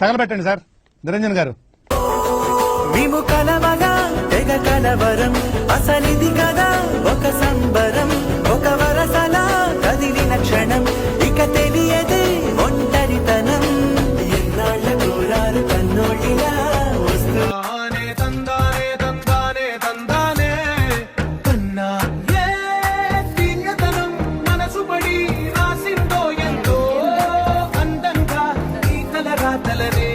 తగలబెట్టండి sir Niranjan గారు. విముఖలమగా తెగ కలవరం అసలిది కదా ఒక సంబరం, ఒక వరసలా కదిలిన క్షణం ఇక తెలియదే ఒంటరితనం. ఎన్నాళ్ళ దూరాలు కన్నోటిలా వస్తున్నానే తందానే తందానే తందానే కన్నా ఏ తీయతనం మనసు పడి రాసిందో ఎంతో అందంగా ఈ కల రాతలనే.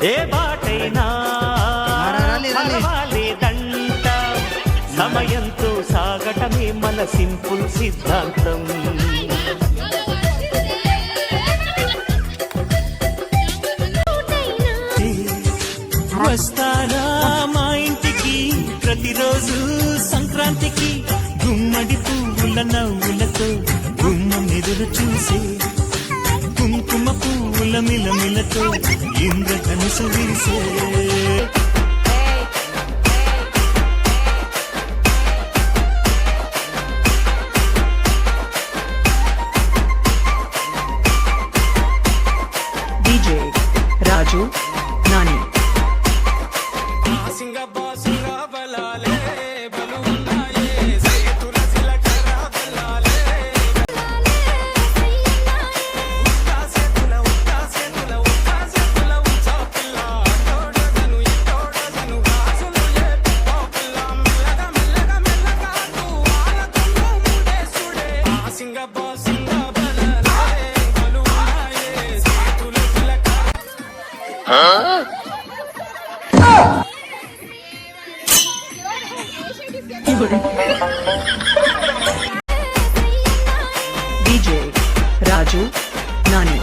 ఏ బాటైనా లేదంట సమయంతో సాగటమే మన సింపుల్ సిద్ధాంతం. వస్తారా మా ఇంటికి ప్రతిరోజు సంక్రాంతికి, గుమ్మడి పువ్వుల నవ్వులతో గుమ్మం ఎదురు చూసే కుంకుమ పువ్వుల మిలమిలతో ఇంద్రధనుసు విరిసే. డీజే రాజు నాని. డీజే రాజు నాని.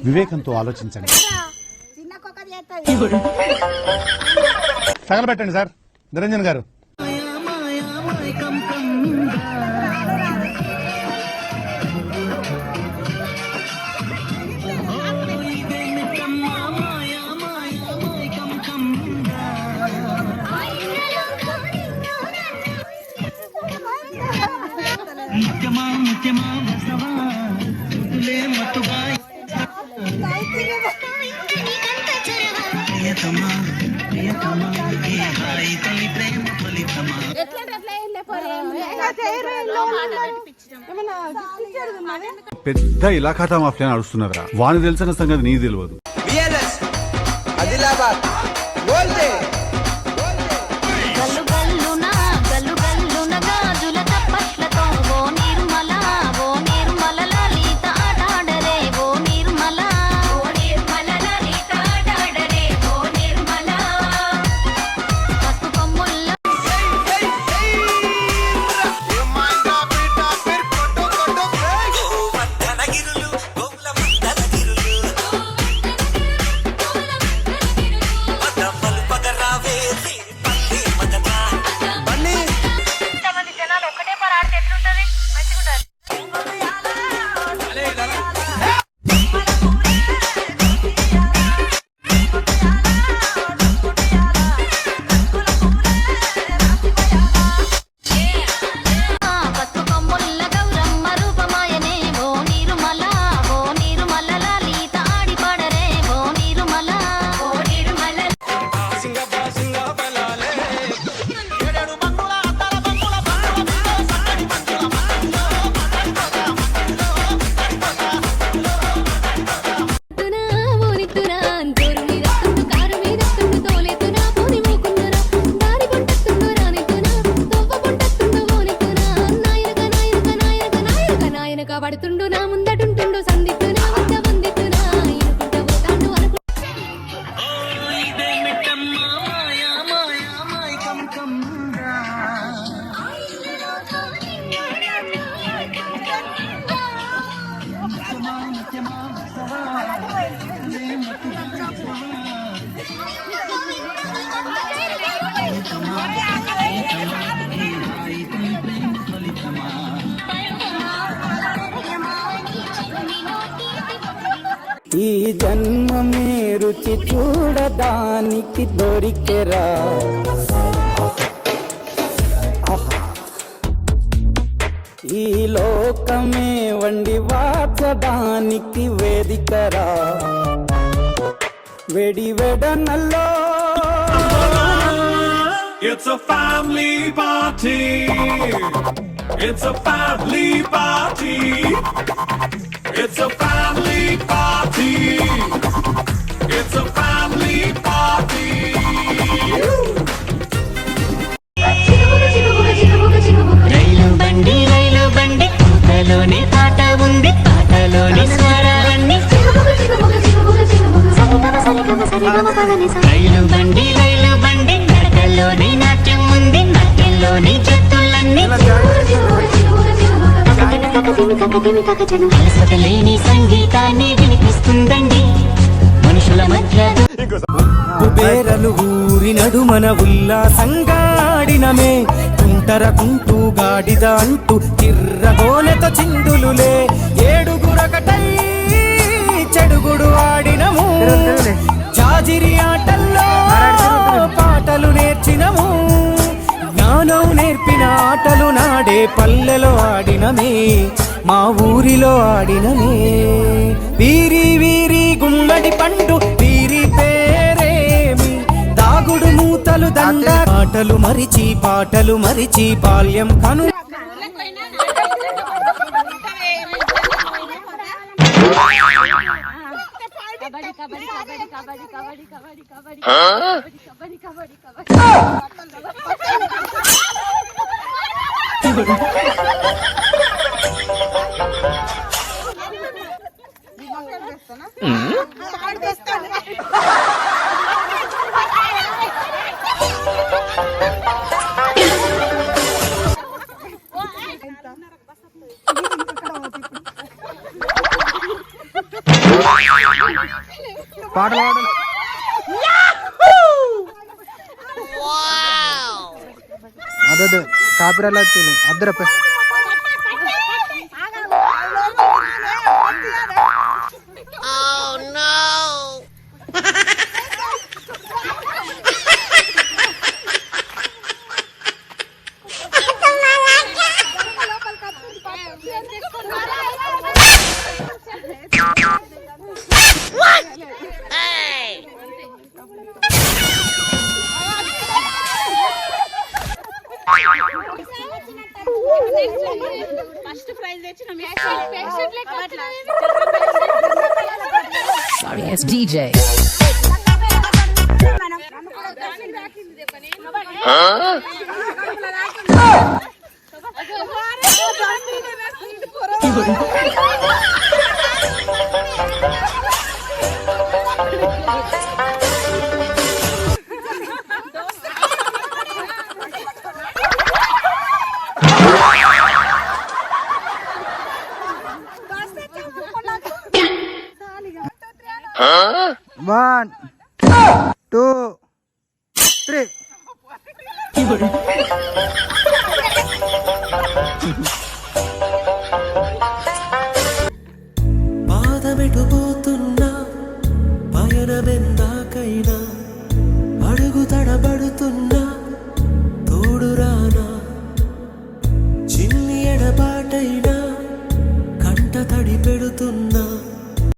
వివేకంతో ఆలోచించండి. తగలబెట్టండి సార్ నిరంజన్ గారు. పెద్ద ఇలాఖాతా మాఫియా నడుస్తున్నదిరా. వాని తెలిసిన సంగతి నీకు తెలియదు. పాడుతుండు నా ముందటుంటుండు సందిట్టు నా వద్ద వందిట్టు నా ఇనుకుంట పోతాండు అనుకు ఈ జన్మమే రుచి చూడడానికి దొరికెరా ఈ లోకమే వండి వాచడానికి వేదికరా వెడి వెడనల్లో It's a family party. It's a family party. It's a family party. It's a family party. రైలు బండి కూతలోని పాట ఉంది పాటలోని స్వరాన్ని రైలు బండి నడకలోని నాట్యం ఉంది నాట్యంలోని జత్తులన్నీ అలసటలేని సంగీతాన్ని వినిపిస్తుందండి మనుషుల మధ్య కుబేరలు ఊరి నడుమన ఉల్లాసంగాడినమే కుంటూ గాడిద అంటూ చిర్రగోలెత చిందులులే ఏడుగురకటై చెడుగుడు ఆడినము జాజిరి ఆటల్లో పాటలు నేర్చినము జ్ఞానం నేర్పిన ఆటలు నాడే పల్లెలో ఆడినమే మా ఊరిలో ఆడినమే వీరి వీరి గుమ్మడి పండు వీరి పేరేమి దాగుడు మూతలు దండ పాటలు మరిచి బాల్యం కను అదే కాపిరాలు వచ్చింది అద్దరప్ప ఫస్ట్ ప్రైజ్ తెచ్చిన Sorry, it's DJ. One, two, three.